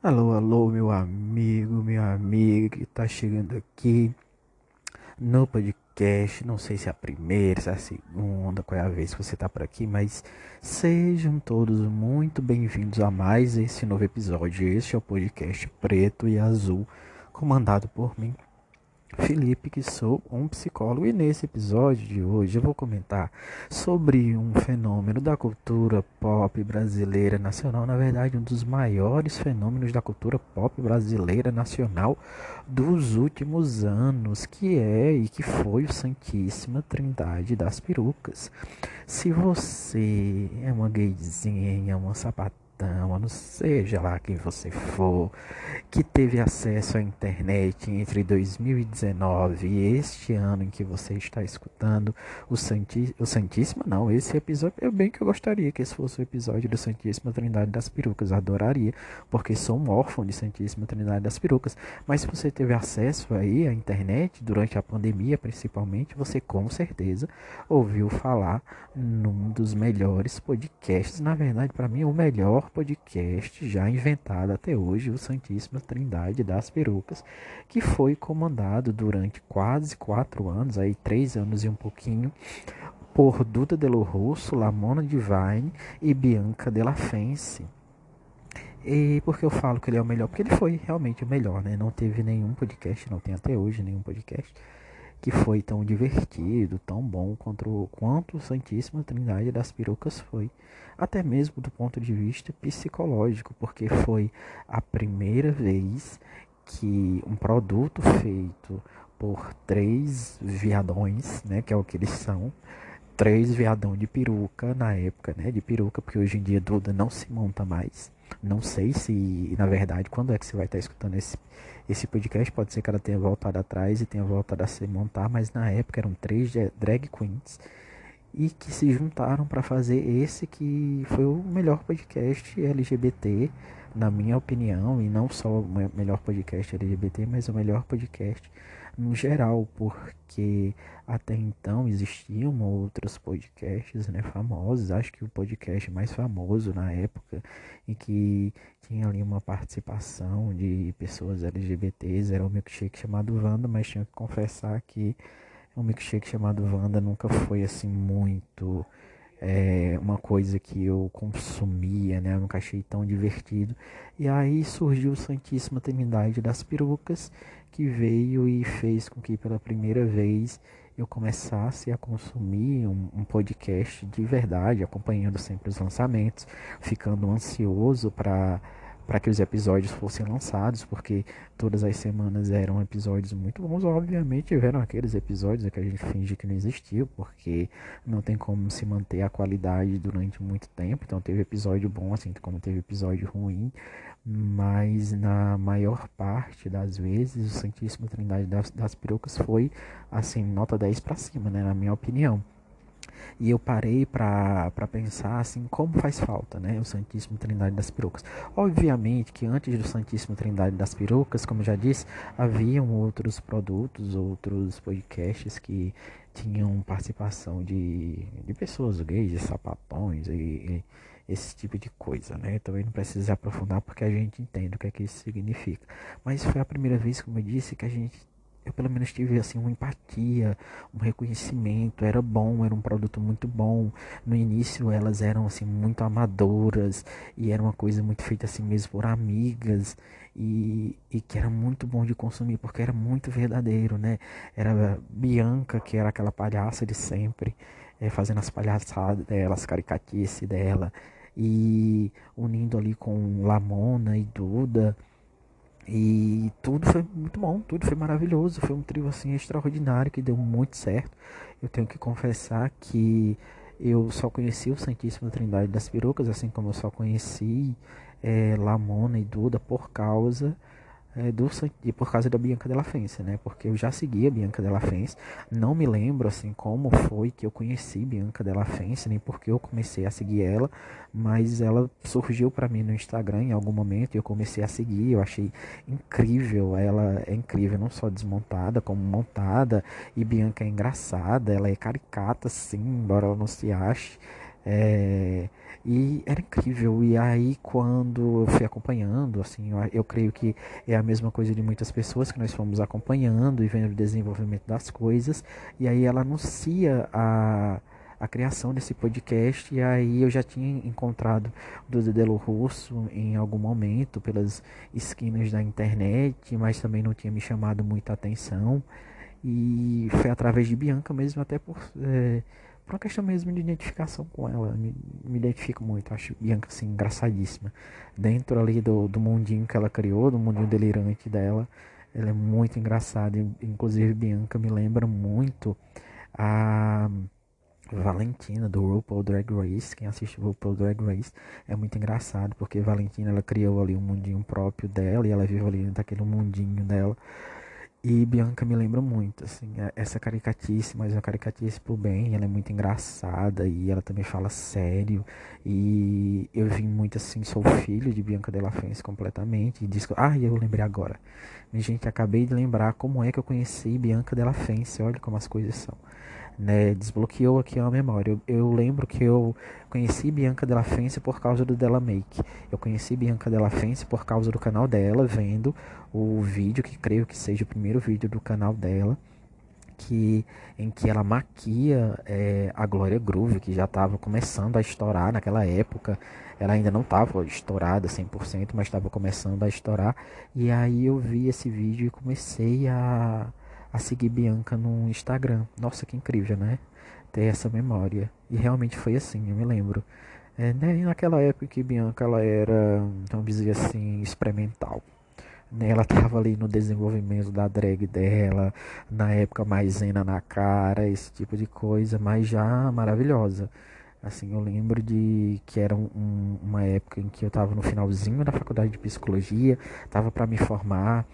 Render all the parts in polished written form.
Alô, alô, meu amigo, minha amiga que tá chegando aqui no podcast. Não sei se é a primeira, se é a segunda, qual é a vez que você tá por aqui, mas sejam todos muito bem-vindos a mais esse novo episódio. Este é o podcast Preto e Azul, comandado por mim, Felipe, que sou um psicólogo, e nesse episódio de hoje eu vou comentar sobre um fenômeno da cultura pop brasileira nacional, na verdade um dos maiores fenômenos da cultura pop brasileira nacional dos últimos anos, que é e que foi o Santíssima Trindade das Perucas. Se você é uma gayzinha, uma sapatão, não seja lá quem você for, que teve acesso à internet entre 2019 e este ano em que você está escutando o Santíssima, não, esse episódio, eu bem que eu gostaria que esse fosse o episódio do Santíssima Trindade das Perucas, adoraria, porque sou um órfão de Santíssima Trindade das Perucas, mas se você teve acesso aí à internet durante a pandemia, principalmente, você com certeza ouviu falar num dos melhores podcasts, na verdade, para mim, o melhor podcast já inventado até hoje, o Santíssima Trindade das Perucas, que foi comandado durante quase 4 anos, aí 3 anos e um pouquinho, por Duda Delo Russo, Lamona Divine e Bianca Della Fence. E por que eu falo que ele é o melhor? Porque ele foi realmente o melhor, né? Não teve nenhum podcast, não tem até hoje nenhum podcast que foi tão divertido, tão bom quanto o Santíssima Trindade das Perucas foi. Até mesmo do ponto de vista psicológico, porque foi a primeira vez que um produto feito por três viadões, né, que é o que eles são, três viadão de peruca na época, né, de peruca, porque hoje em dia Duda não se monta mais. Não sei se, na verdade, quando é que você vai estar escutando esse podcast, pode ser que ela tenha voltado atrás e tenha voltado a se montar, mas na época eram três drag queens e que se juntaram para fazer esse que foi o melhor podcast LGBT, na minha opinião, e não só o melhor podcast LGBT, mas o melhor podcast no geral, porque até então existiam outros podcasts, né, famosos. Acho que o podcast mais famoso na época e que tinha ali uma participação de pessoas LGBTs era o milkshake chamado Wanda, mas tinha que confessar que um milkshake chamado Wanda nunca foi assim muito uma coisa que eu consumia, né? Eu nunca achei tão divertido. E aí surgiu o Santíssima Trindade das Perucas, que veio e fez com que pela primeira vez eu começasse a consumir um podcast de verdade, acompanhando sempre os lançamentos, ficando ansioso para que os episódios fossem lançados, porque todas as semanas eram episódios muito bons. Obviamente tiveram aqueles episódios que a gente finge que não existiu, porque não tem como se manter a qualidade durante muito tempo. Então teve episódio bom, assim como teve episódio ruim, mas na maior parte das vezes o Santíssima Trindade das Perucas foi assim, nota 10 para cima, né, na minha opinião. E eu parei para pensar assim, como faz falta, né, o Santíssimo Trindade das Perucas. Obviamente que antes do Santíssimo Trindade das Perucas, como eu já disse, haviam outros produtos, outros podcasts que tinham participação de pessoas gays, de sapatões e esse tipo de coisa, né? Também não precisa aprofundar porque a gente entende o que isso significa. Mas foi a primeira vez, como eu disse, que eu pelo menos tive assim uma empatia, um reconhecimento, era bom, era um produto muito bom. No início elas eram assim muito amadoras e era uma coisa muito feita assim mesmo por amigas e que era muito bom de consumir porque era muito verdadeiro, né? Era Bianca, que era aquela palhaça de sempre, fazendo as palhaçadas dela, as caricatices dela e unindo ali com Lamona e Duda. E tudo foi muito bom, tudo foi maravilhoso. Foi um trio assim extraordinário que deu muito certo. Eu tenho que confessar que eu só conheci o Santíssima Trindade das Perucas, assim como eu só conheci Lamona e Duda por causa e por causa da Bianca Della Fence, né? Porque eu já seguia a Bianca Della Fence, não me lembro assim como foi que eu conheci Bianca Della Fence, nem porque eu comecei a seguir ela, mas ela surgiu para mim no Instagram em algum momento e eu comecei a seguir, eu achei incrível, ela é incrível, não só desmontada, como montada, e Bianca é engraçada, ela é caricata sim, embora ela não se ache, é, E era incrível. E aí, quando eu fui acompanhando, assim, eu creio que é a mesma coisa de muitas pessoas que nós fomos acompanhando e vendo o desenvolvimento das coisas. E aí ela anuncia a criação desse podcast. E aí eu já tinha encontrado o Duda Delo Russo em algum momento pelas esquinas da internet, mas também não tinha me chamado muita atenção. E foi através de Bianca mesmo, até por uma questão mesmo de identificação com ela. Me identifico muito, acho Bianca assim, engraçadíssima. Dentro ali do mundinho que ela criou, do mundinho delirante dela, ela é muito engraçada. Inclusive, Bianca me lembra muito a Valentina do RuPaul Drag Race. Quem assiste RuPaul Drag Race é muito engraçado, porque Valentina ela criou ali um mundinho próprio dela e ela vive ali daquele mundinho dela. E Bianca me lembra muito, assim, essa caricatice, mas uma caricatice pro bem, ela é muito engraçada e ela também fala sério. E eu vim muito assim, sou filho de Bianca Della Fence completamente. E diz, eu lembrei agora. Minha gente, acabei de lembrar como é que eu conheci Bianca Della Fence, olha como as coisas são, né? Desbloqueou aqui uma memória. Eu lembro que eu conheci Bianca Della Fence por causa do Della Make. Eu conheci Bianca Della Fence por causa do canal dela, vendo o vídeo, que creio que seja o primeiro vídeo do canal dela, em que ela maquia a Glória Groove, que já estava começando a estourar naquela época. Ela ainda não estava estourada 100%, mas estava começando a estourar. E aí eu vi esse vídeo e comecei a seguir Bianca no Instagram. Nossa, que incrível, né? Ter essa memória. E realmente foi assim, eu me lembro. Né, naquela época que Bianca ela era, vamos dizer assim, experimental, né? Ela tava ali no desenvolvimento da drag dela, na época maisena na cara, esse tipo de coisa, mas já maravilhosa. Assim, eu lembro de que era uma época em que eu estava no finalzinho da faculdade de psicologia, estava para me formar.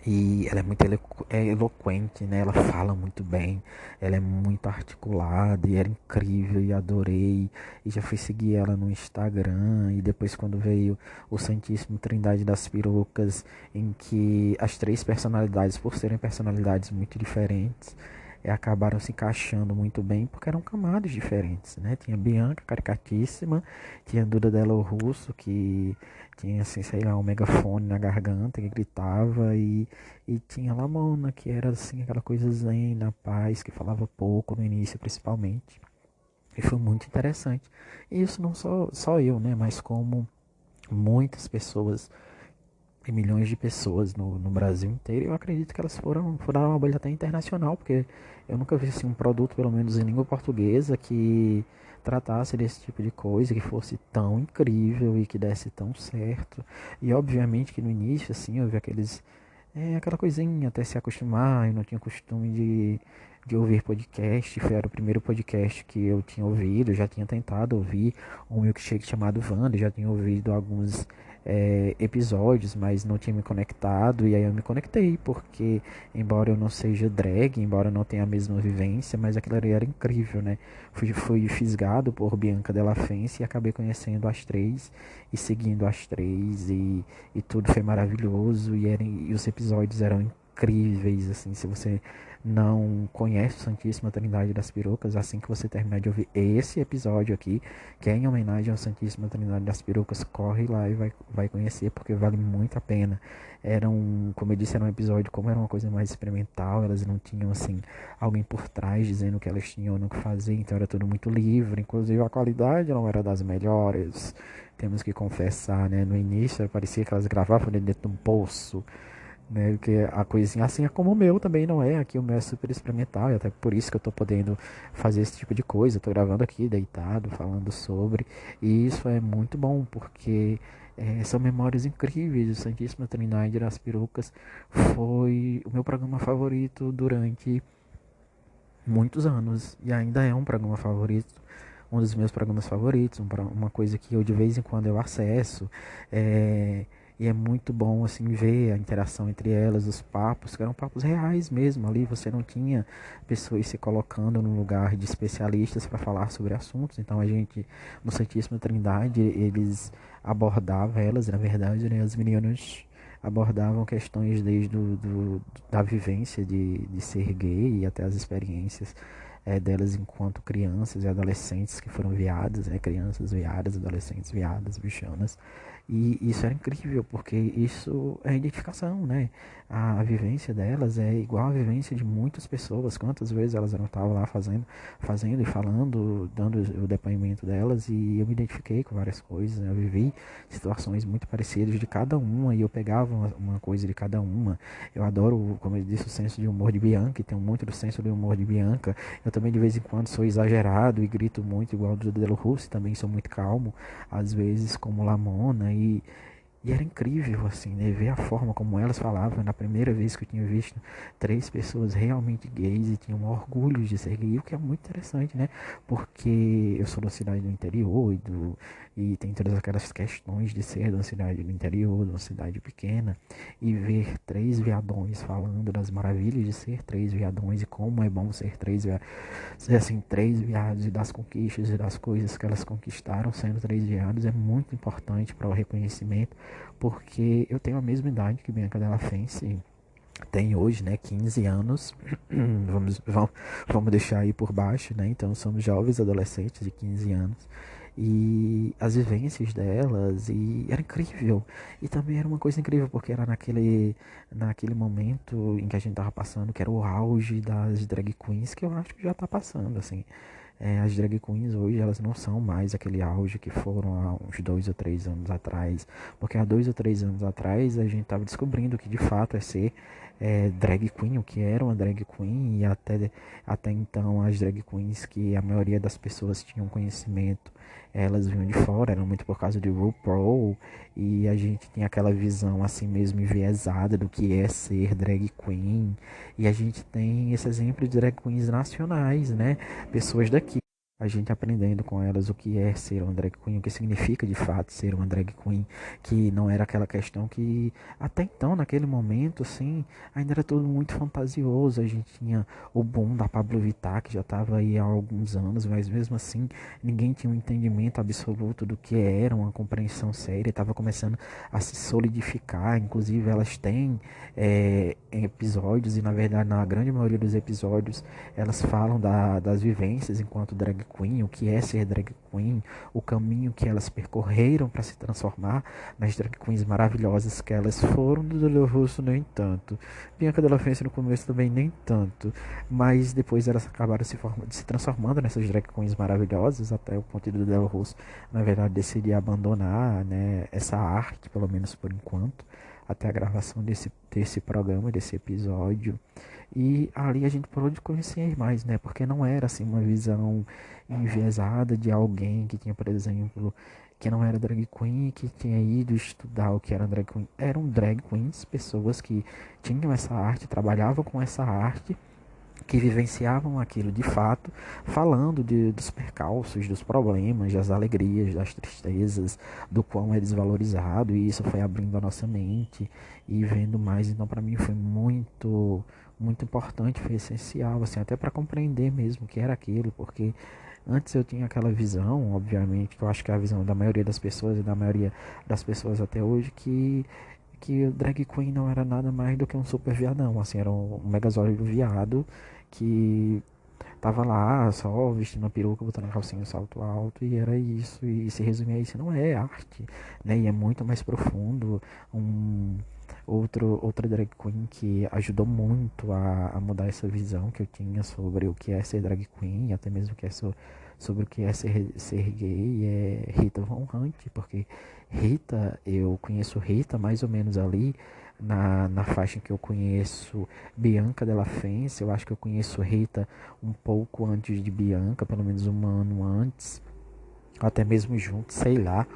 E ela é muito eloquente, né? Ela fala muito bem, ela é muito articulada e era incrível e adorei. E já fui seguir ela no Instagram. E depois, quando veio o Santíssimo Trindade das Perucas, em que as três personalidades, por serem personalidades muito diferentes, acabaram se encaixando muito bem porque eram camadas diferentes, né? Tinha Bianca, caricatíssima, tinha Duda Delo Russo, que tinha, assim, sei lá, um megafone na garganta que gritava, e tinha Lamona, que era, assim, aquela coisa zen, na paz, que falava pouco no início, principalmente. E foi muito interessante. E isso não só eu, né? Mas como muitas pessoas e milhões de pessoas no Brasil inteiro. Eu acredito que elas foram uma bolha até internacional, porque eu nunca vi assim, um produto, pelo menos em língua portuguesa, que tratasse desse tipo de coisa, que fosse tão incrível e que desse tão certo. E obviamente que no início, assim, eu vi aquela coisinha até se acostumar. Eu não tinha costume de ouvir podcast. Era o primeiro podcast que eu tinha ouvido. Eu já tinha tentado ouvir um milkshake chamado Wanda. Já tinha ouvido alguns episódios, mas não tinha me conectado. E aí eu me conectei, porque embora eu não seja drag, embora eu não tenha a mesma vivência, mas aquilo ali era incrível, né? Fui fisgado por Bianca Della Fence e acabei conhecendo as três e seguindo as três, e tudo foi maravilhoso. E os episódios eram incríveis, assim. Se você não conhece o Santíssima Trindade das Perucas, assim que você terminar de ouvir esse episódio aqui, que é em homenagem ao Santíssima Trindade das Perucas, corre lá e vai conhecer, porque vale muito a pena. Como eu disse, era um episódio, como era uma coisa mais experimental, elas não tinham, assim, alguém por trás dizendo o que elas tinham ou não que fazer, então era tudo muito livre. Inclusive a qualidade não era das melhores, temos que confessar, né? No início parecia que elas gravavam dentro de um poço, né? Porque a coisinha, assim é como o meu também não é. Aqui o meu é super experimental, e até por isso que eu tô podendo fazer esse tipo de coisa. Eu tô gravando aqui deitado, falando sobre. E isso é muito bom, porque são memórias incríveis. O Santíssima Trindade das Perucas foi o meu programa favorito durante muitos anos, e ainda é um programa favorito, um dos meus programas favoritos, uma coisa que eu de vez em quando eu acesso, e é muito bom assim ver a interação entre elas, os papos, que eram papos reais mesmo. Ali você não tinha pessoas se colocando no lugar de especialistas para falar sobre assuntos. Então a gente, no Santíssima Trindade, eles abordavam elas, na verdade, né, as meninas abordavam questões desde da vivência de ser gay e até as experiências delas enquanto crianças e adolescentes que foram viadas, né, crianças viadas, adolescentes viadas, bichanas. E isso era incrível, porque isso é identificação, né? A vivência delas é igual à vivência de muitas pessoas. Quantas vezes elas não estavam lá fazendo e falando, dando o depoimento delas, e eu me identifiquei com várias coisas, né? Eu vivi situações muito parecidas de cada uma, e eu pegava uma coisa de cada uma. Eu adoro, como eu disse, o senso de humor de Bianca, e tenho muito do senso de humor de Bianca. Eu também de vez em quando sou exagerado e grito muito igual do Delo Russo, também sou muito calmo, às vezes como Lamona, e era incrível, assim, né? Ver a forma como elas falavam. Na primeira vez que eu tinha visto 3 pessoas realmente gays e tinham orgulho de ser gay, o que é muito interessante, né? Porque eu sou da cidade do interior e tem todas aquelas questões de ser da cidade do interior, de uma cidade pequena, e ver 3 viadões falando das maravilhas de ser 3 viadões e como é bom ser ser assim, 3 viados, e das conquistas e das coisas que elas conquistaram sendo 3 viados, é muito importante para o reconhecimento, porque eu tenho a mesma idade que Bianca Della Fence tem hoje, né, 15 anos. Vamos deixar aí por baixo, né? Então somos jovens adolescentes de 15 anos. E as vivências delas, e era incrível. E também era uma coisa incrível, porque era naquele momento em que a gente tava passando, que era o auge das drag queens, que eu acho que já tá passando, assim. As drag queens hoje, elas não são mais aquele auge que foram há uns 2 ou 3 anos atrás, porque há 2 ou 3 anos atrás a gente estava descobrindo o que de fato é ser drag queen, o que era uma drag queen, e até então as drag queens que a maioria das pessoas tinham conhecimento, elas vinham de fora, eram muito por causa de RuPaul, e a gente tinha aquela visão assim mesmo enviesada do que é ser drag queen, e a gente tem esse exemplo de drag queens nacionais, né? Pessoas daqui. A gente aprendendo com elas o que é ser uma drag queen, o que significa de fato ser uma drag queen, que não era aquela questão que até então, naquele momento, assim, ainda era tudo muito fantasioso. A gente tinha o boom da Pablo Vittar, que já estava aí há alguns anos, mas mesmo assim ninguém tinha um entendimento absoluto do que era uma compreensão séria, estava começando a se solidificar. Inclusive, elas têm episódios, e na verdade, na grande maioria dos episódios, elas falam das vivências enquanto drag queen, o que é ser drag queen, o caminho que elas percorreram para se transformar nas drag queens maravilhosas que elas foram. Do Delo Russo, nem tanto. Bianca Della Fence no começo também nem tanto, mas depois elas acabaram se transformando nessas drag queens maravilhosas, até o ponto do Delo Russo, na verdade, decidir abandonar, né, essa arte, pelo menos por enquanto, até a gravação desse programa, desse episódio. E ali a gente parou de conhecer mais, né? Porque não era assim uma visão enviesada de alguém que tinha, por exemplo, que não era drag queen, que tinha ido estudar o que era drag queen. Eram drag queens, pessoas que tinham essa arte, trabalhavam com essa arte, que vivenciavam aquilo de fato, falando dos percalços, dos problemas, das alegrias, das tristezas, do quão é desvalorizado, e isso foi abrindo a nossa mente e vendo mais. Então, para mim foi muito importante, foi essencial, assim, até para compreender mesmo o que era aquilo, porque antes eu tinha aquela visão, obviamente, que eu acho que é a visão da maioria das pessoas e da maioria das pessoas até hoje, que o drag queen não era nada mais do que um super viadão, assim, era um megazóide viado que tava lá só vestindo uma peruca, botando uma calcinha, um salto alto, e era isso, e se resumia a isso. Não é arte, né? E é muito mais profundo. Um outra drag queen que ajudou muito a mudar essa visão que eu tinha sobre o que é ser drag queen, até mesmo que é sobre o que é ser gay, é Rita Von Hunt, porque eu conheço Rita mais ou menos ali na faixa em que eu conheço Bianca Della Fence. Eu acho que eu conheço Rita um pouco antes de Bianca, pelo menos um ano antes, até mesmo junto, sei lá.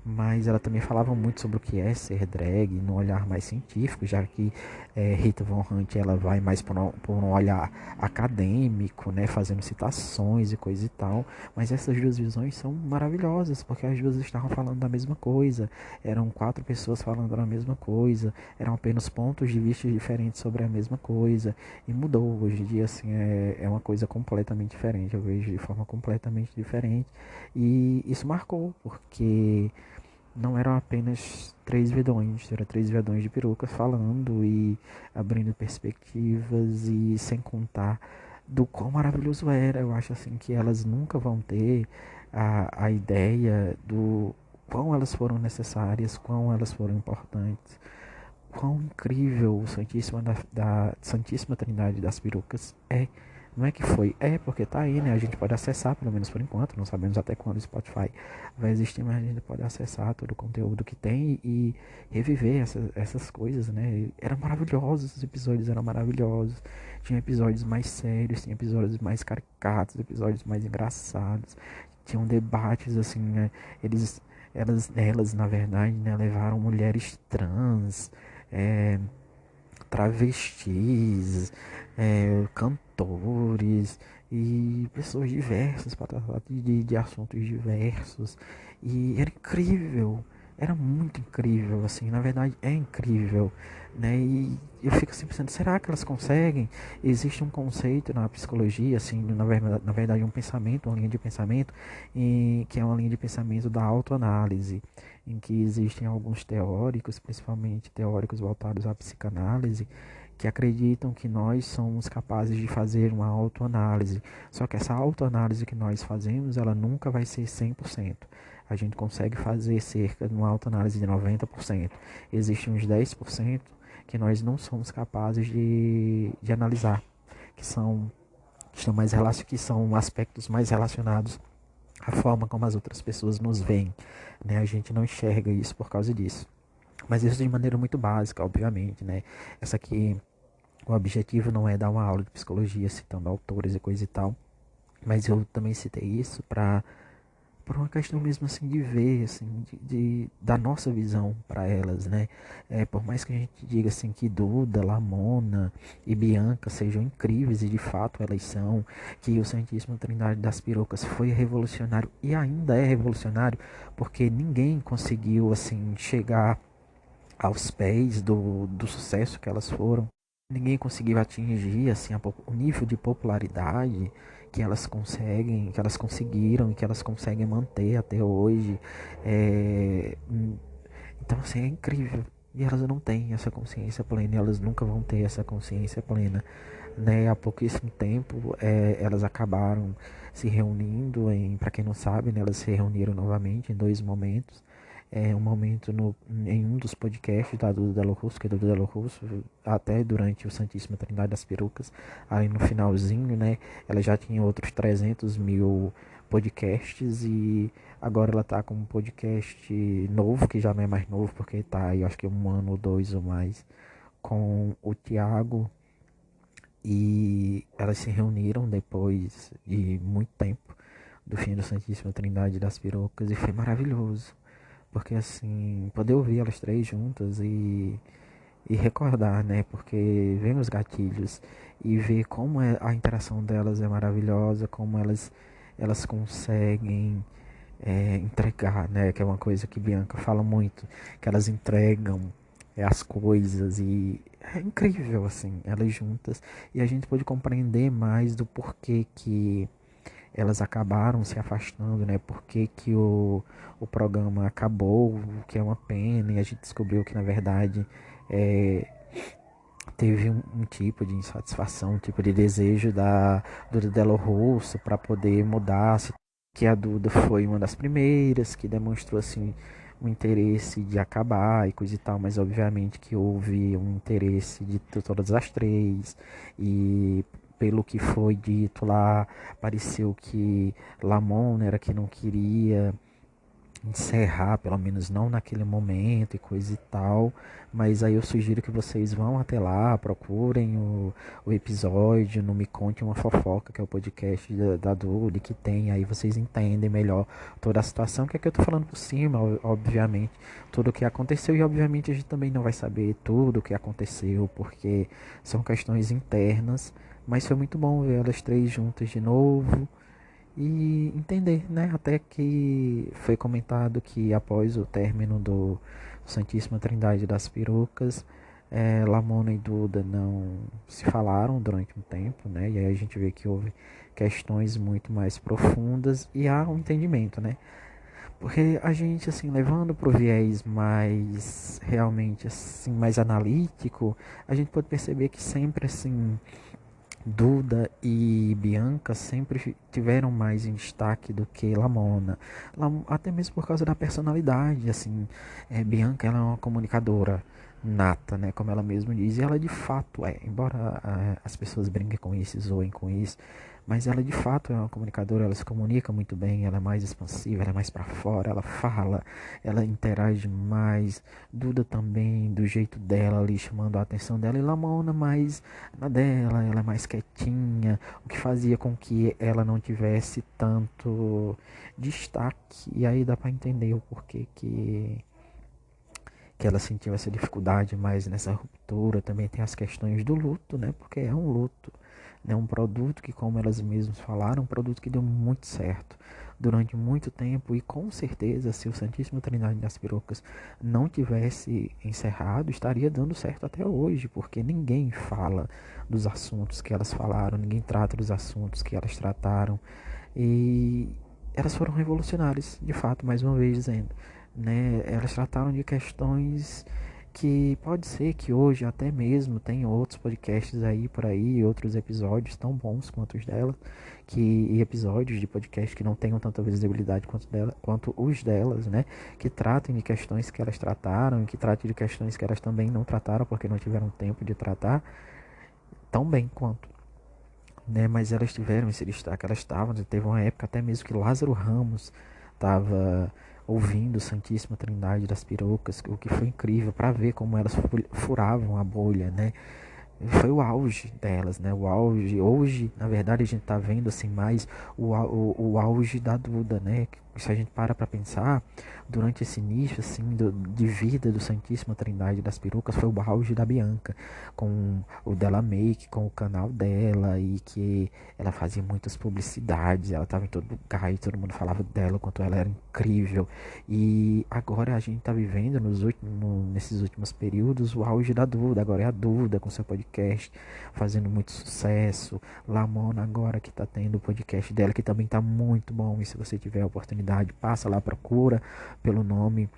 Mas ela também falava muito sobre o que é ser drag, num olhar mais científico, já que Rita Von Hunt ela vai mais por um olhar acadêmico, né, fazendo citações e coisa e tal. Mas essas duas visões são maravilhosas, porque as duas estavam falando da mesma coisa, eram 4 pessoas falando da mesma coisa, eram apenas pontos de vista diferentes sobre a mesma coisa, e mudou. Hoje em dia, assim, é uma coisa completamente diferente, eu vejo de forma completamente diferente, e isso marcou, porque não eram apenas 3 vedões, eram 3 vedões de perucas falando e abrindo perspectivas, e sem contar do quão maravilhoso era. Eu acho assim que elas nunca vão ter a ideia do quão elas foram necessárias, quão elas foram importantes, quão incrível o Santíssima da Santíssima Trindade das Perucas é. Não é que foi, é porque tá aí, né? A gente pode acessar, pelo menos por enquanto, não sabemos até quando o Spotify vai existir, mas a gente pode acessar todo o conteúdo que tem e reviver essas coisas, né? Eram maravilhosos, os episódios eram maravilhosos. Tinha episódios mais sérios, tinha episódios mais caricatos, episódios mais engraçados. Tinham debates, assim, né? Elas, na verdade, né, levaram mulheres trans, é, travestis, cantores e pessoas diversas para tratar de assuntos diversos. E era incrível, era muito incrível, assim, na verdade é incrível, né? E eu fico assim pensando, será que elas conseguem? Existe um conceito na psicologia, assim, na verdade um pensamento, uma linha de pensamento, que é uma linha de pensamento da autoanálise, em que existem alguns teóricos, principalmente teóricos voltados à psicanálise, que acreditam que nós somos capazes de fazer uma autoanálise. Só que essa autoanálise que nós fazemos, ela nunca vai ser 100%. A gente consegue fazer cerca de uma autoanálise de 90%. Existem uns 10% que nós não somos capazes de analisar, que são, que são aspectos mais relacionados à forma como as outras pessoas nos veem, né? A gente não enxerga isso por causa disso. Mas isso de maneira muito básica, obviamente, né? Essa aqui, o objetivo não é dar uma aula de psicologia citando autores e coisa e tal, mas eu também citei isso para por uma questão mesmo assim de ver, assim, da nossa visão para elas, né? Por mais que a gente diga assim que Duda, Lamona e Bianca sejam incríveis e de fato elas são, que o Santíssimo Trindade das Pirocas foi revolucionário e ainda é revolucionário, porque ninguém conseguiu assim chegar aos pés do sucesso que elas foram. Ninguém conseguiu atingir assim o nível de popularidade que elas conseguiram e que elas conseguem manter até hoje. É, então assim, é incrível. E elas não têm essa consciência plena, e elas nunca vão ter essa consciência plena, né? Há pouquíssimo tempo, elas acabaram se reunindo para quem não sabe, né, elas se reuniram novamente em dois momentos. Um momento em um dos podcasts da Duda Delo Russo, que é Duda Delo Russo, até durante o Santíssima Trindade das Perucas, aí no finalzinho, né, ela já tinha outros 300 mil podcasts e agora ela tá com um podcast novo, que já não é mais novo, porque tá aí acho que um ano ou dois ou mais, com o Thiago, e elas se reuniram depois de muito tempo do fim do Santíssima Trindade das Pirocas e foi maravilhoso. Porque assim, poder ouvir elas três juntas e recordar, né? Porque vem os gatilhos e ver como a interação delas é maravilhosa, como elas conseguem entregar, né? Que é uma coisa que Bianca fala muito, que elas entregam as coisas e é incrível, assim, elas juntas. E a gente pode compreender mais do porquê que elas acabaram se afastando, né? Porque que o programa acabou, o que é uma pena, e a gente descobriu que na verdade é, teve um tipo de insatisfação, um tipo de desejo da Duda Delo Russo para poder mudar, que a Duda foi uma das primeiras que demonstrou assim um interesse de acabar e coisa e tal, mas obviamente que houve um interesse de todas as três e pelo que foi dito lá, pareceu que Lamon era que não queria encerrar, pelo menos não naquele momento e coisa e tal. Mas aí eu sugiro que vocês vão até lá, procurem o episódio, não me conte uma fofoca, que é o podcast da Duli, que tem, aí vocês entendem melhor toda a situação, que é que eu tô falando por cima, obviamente, tudo o que aconteceu, e obviamente a gente também não vai saber tudo o que aconteceu, porque são questões internas, mas foi muito bom ver elas três juntas de novo e entender, né? Até que foi comentado que após o término do Santíssima Trindade das Perucas, Lamona e Duda não se falaram durante um tempo, né? E aí a gente vê que houve questões muito mais profundas e há um entendimento, né? Porque a gente, assim, levando para o viés mais, realmente, assim, mais analítico, a gente pode perceber que sempre, assim, Duda e Bianca sempre tiveram mais em destaque do que Lamona. Até mesmo por causa da personalidade, assim. Bianca, ela é uma comunicadora nata, né? Como ela mesma diz. E ela de fato é. Embora as pessoas brinquem com isso, zoem com isso. Mas ela de fato é uma comunicadora, ela se comunica muito bem, ela é mais expansiva, ela é mais pra fora, ela fala, ela interage mais. Duda também, do jeito dela ali, chamando a atenção dela. E Lamona mais na dela, ela é mais quietinha, o que fazia com que ela não tivesse tanto destaque. E aí dá pra entender o porquê que ela sentiu essa dificuldade mais nessa ruptura. Também tem as questões do luto, né? Porque é um luto, né? Um produto que, como elas mesmas falaram, um produto que deu muito certo durante muito tempo. E com certeza, se o Santíssimo Trindade das Perucas não tivesse encerrado, estaria dando certo até hoje, porque ninguém fala dos assuntos que elas falaram, ninguém trata dos assuntos que elas trataram. E elas foram revolucionárias, de fato, mais uma vez dizendo, né? Elas trataram de questões que pode ser que hoje até mesmo tem outros podcasts aí por aí, outros episódios tão bons quanto os dela, e episódios de podcast que não tenham tanta visibilidade quanto os delas, né? Que tratem de questões que elas trataram, que tratem de questões que elas também não trataram porque não tiveram tempo de tratar tão bem quanto, né? Mas elas tiveram esse destaque, elas estavam, teve uma época até mesmo que Lázaro Ramos estava ouvindo Santíssima Trindade das Perucas, o que foi incrível para ver como elas furavam a bolha, né? Foi o auge delas, né? O auge. Hoje, na verdade, a gente tá vendo assim mais o auge da Duda, né? Se a gente para pensar, durante esse início assim de vida do Santíssima Trindade das Perucas, foi o auge da Bianca, com o dela Make, com o canal dela, e que ela fazia muitas publicidades, ela tava em todo lugar e todo mundo falava dela, o quanto ela era incrível. E agora a gente tá vivendo nesses últimos períodos o auge da Duda. Agora é a Duda com seu podcast fazendo muito sucesso. Lamona agora que tá tendo o podcast dela, que também tá muito bom. E se você tiver a oportunidade, passa lá, procura pelo nome.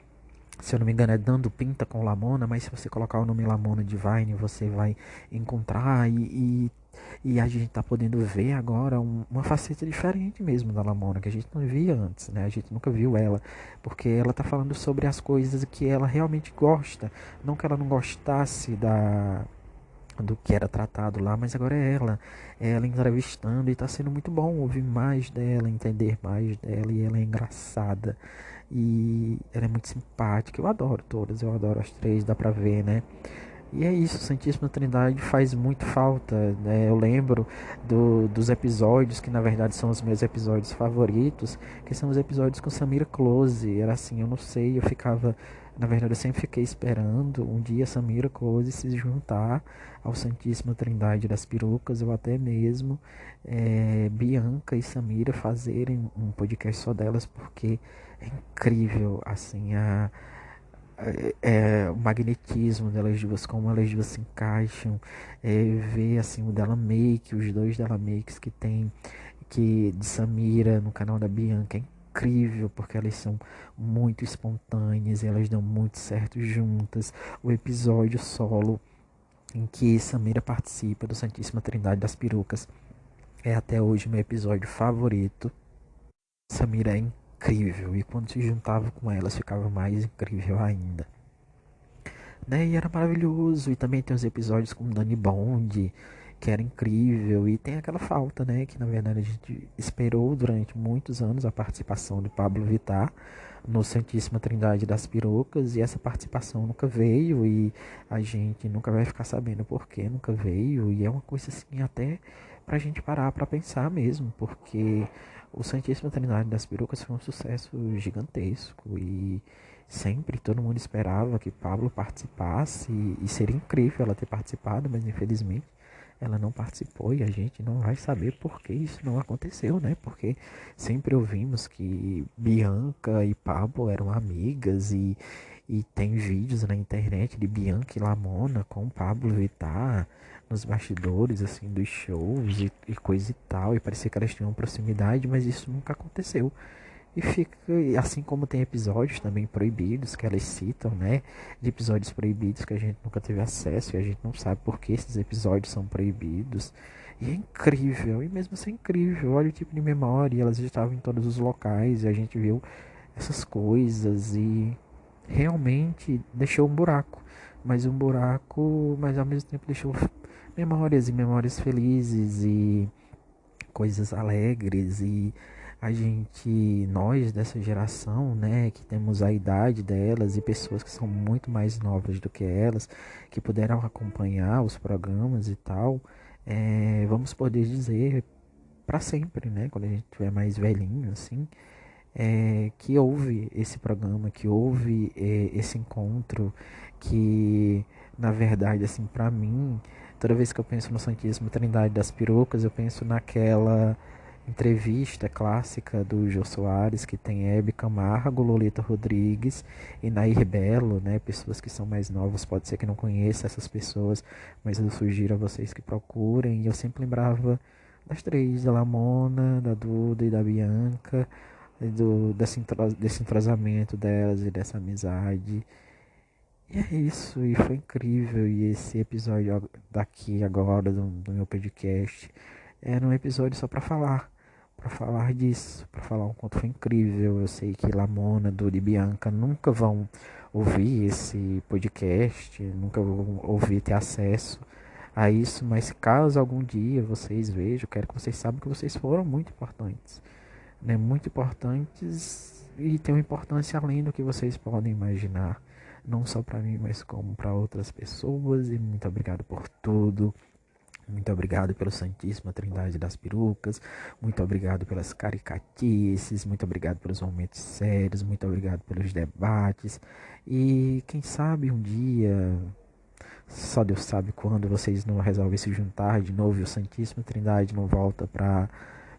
Se eu não me engano é Dando Pinta com Lamona, mas se você colocar o nome Lamona Divine, você vai encontrar. E a gente tá podendo ver agora uma faceta diferente mesmo da Lamona, que a gente não via antes, né? A gente nunca viu ela, porque ela tá falando sobre as coisas que ela realmente gosta. Não que ela não gostasse do que era tratado lá, mas agora é ela entrevistando, e tá sendo muito bom ouvir mais dela, entender mais dela. E ela é engraçada e ela é muito simpática. Eu adoro todas, eu adoro as três, dá pra ver, né? E é isso, Santíssima Trindade faz muito falta, né? Eu lembro dos episódios que na verdade são os meus episódios favoritos, que são os episódios com Samira Close. Era assim, eu não sei, eu ficava, na verdade eu sempre fiquei esperando um dia Samira Close se juntar ao Santíssima Trindade das Perucas, ou até mesmo Bianca e Samira fazerem um podcast só delas, porque é incrível, assim, o magnetismo delas duas, como elas duas se encaixam, ver assim o dela Make, os dois dela Makes que tem, que de Samira no canal da Bianca, é incrível porque elas são muito espontâneas, elas dão muito certo juntas. O episódio solo em que Samira participa do Santíssima Trindade das Perucas é até hoje meu episódio favorito. Samira é incrível, e quando se juntava com elas ficava mais incrível ainda, né? E era maravilhoso. E também tem os episódios com Dani Bond, que era incrível. E tem aquela falta, né? Que na verdade a gente esperou durante muitos anos a participação de Pablo Vittar no Santíssima Trindade das Perucas, e essa participação nunca veio, e a gente nunca vai ficar sabendo por que nunca veio. E é uma coisa assim até pra gente parar pra pensar mesmo, porque o Santíssima Trindade das Perucas foi um sucesso gigantesco, e sempre todo mundo esperava que Pablo participasse, e seria incrível ela ter participado, mas infelizmente ela não participou, e a gente não vai saber por que isso não aconteceu, né? Porque sempre ouvimos que Bianca e Pablo eram amigas, e tem vídeos na internet de Bianca e Lamona com Pablo Vittar nos bastidores assim dos shows, e coisa e tal, e parecia que elas tinham proximidade, mas isso nunca aconteceu. E fica, assim como tem episódios também proibidos que elas citam, né? De episódios proibidos que a gente nunca teve acesso e a gente não sabe por que esses episódios são proibidos. E é incrível, e mesmo assim é incrível. Olha o tipo de memória, elas estavam em todos os locais e a gente viu essas coisas e realmente deixou um buraco. Mas um buraco, mas ao mesmo tempo deixou memórias e memórias felizes e coisas alegres e a gente, nós dessa geração, né, que temos a idade delas e pessoas que são muito mais novas do que elas, que puderam acompanhar os programas e tal, vamos poder dizer para sempre, né, quando a gente tiver mais velhinho, assim, que houve esse programa, que houve esse encontro, que na verdade, assim, para mim, toda vez que eu penso no Santíssimo Trindade das Perucas, eu penso naquela entrevista clássica do Jô Soares, que tem Hebe Camargo, Lolita Rodrigues e Nair Belo, né? Pessoas que são mais novas, pode ser que não conheça essas pessoas, mas eu sugiro a vocês que procurem. E eu sempre lembrava das três, da Lamona, da Duda e da Bianca, desse entrosamento delas e dessa amizade. E é isso, e foi incrível. E esse episódio daqui agora do meu podcast era um episódio só pra falar disso, pra falar um quanto foi incrível. Eu sei que Lamona, Duda e Bianca nunca vão ouvir esse podcast, nunca vão ouvir, ter acesso a isso, mas caso algum dia vocês vejam, eu quero que vocês saibam que vocês foram muito importantes, né? Muito importantes e tem uma importância além do que vocês podem imaginar. Não só para mim, mas como para outras pessoas. E muito obrigado por tudo. Muito obrigado pelo Santíssima Trindade das Perucas. Muito obrigado pelas caricatices. Muito obrigado pelos momentos sérios. Muito obrigado pelos debates. E quem sabe um dia, só Deus sabe quando, vocês não resolvem se juntar de novo e o Santíssima Trindade não volta para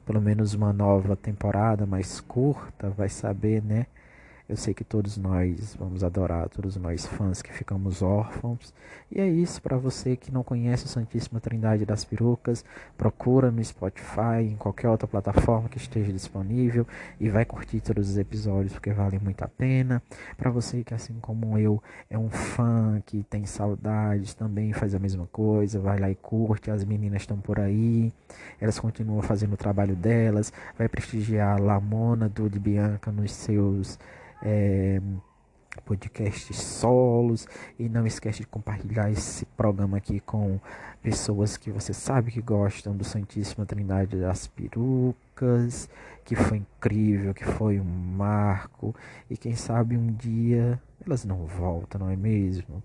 pelo menos uma nova temporada mais curta, vai saber, né? Eu sei que todos nós vamos adorar, todos nós fãs que ficamos órfãos. E é isso, para você que não conhece o Santíssima Trindade das Perucas, procura no Spotify, em qualquer outra plataforma que esteja disponível e vai curtir todos os episódios porque vale muito a pena. Para você que, assim como eu, é um fã que tem saudades, também faz a mesma coisa, vai lá e curte. As meninas estão por aí, elas continuam fazendo o trabalho delas, vai prestigiar Lamona, Duda e Bianca nos seus é, podcasts solos. E não esquece de compartilhar esse programa aqui com pessoas que você sabe que gostam do Santíssima Trindade das Perucas, que foi incrível, que foi um marco, e quem sabe um dia elas não voltam, não é mesmo?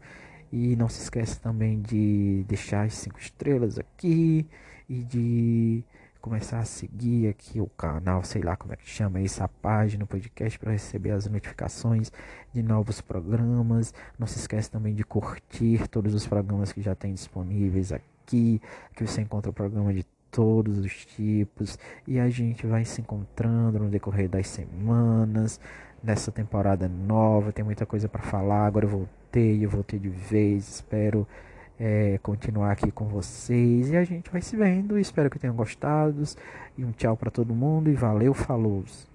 E não se esqueça também de deixar as 5 estrelas aqui e de começar a seguir aqui o canal, sei lá como é que chama essa página, o podcast, para receber as notificações de novos programas. Não se esqueça também de curtir todos os programas que já tem disponíveis aqui, que você encontra o programa de todos os tipos e a gente vai se encontrando no decorrer das semanas. Nessa temporada nova tem muita coisa para falar. Agora eu voltei de vez, espero continuar aqui com vocês e a gente vai se vendo. Espero que tenham gostado e um tchau para todo mundo e valeu, falou!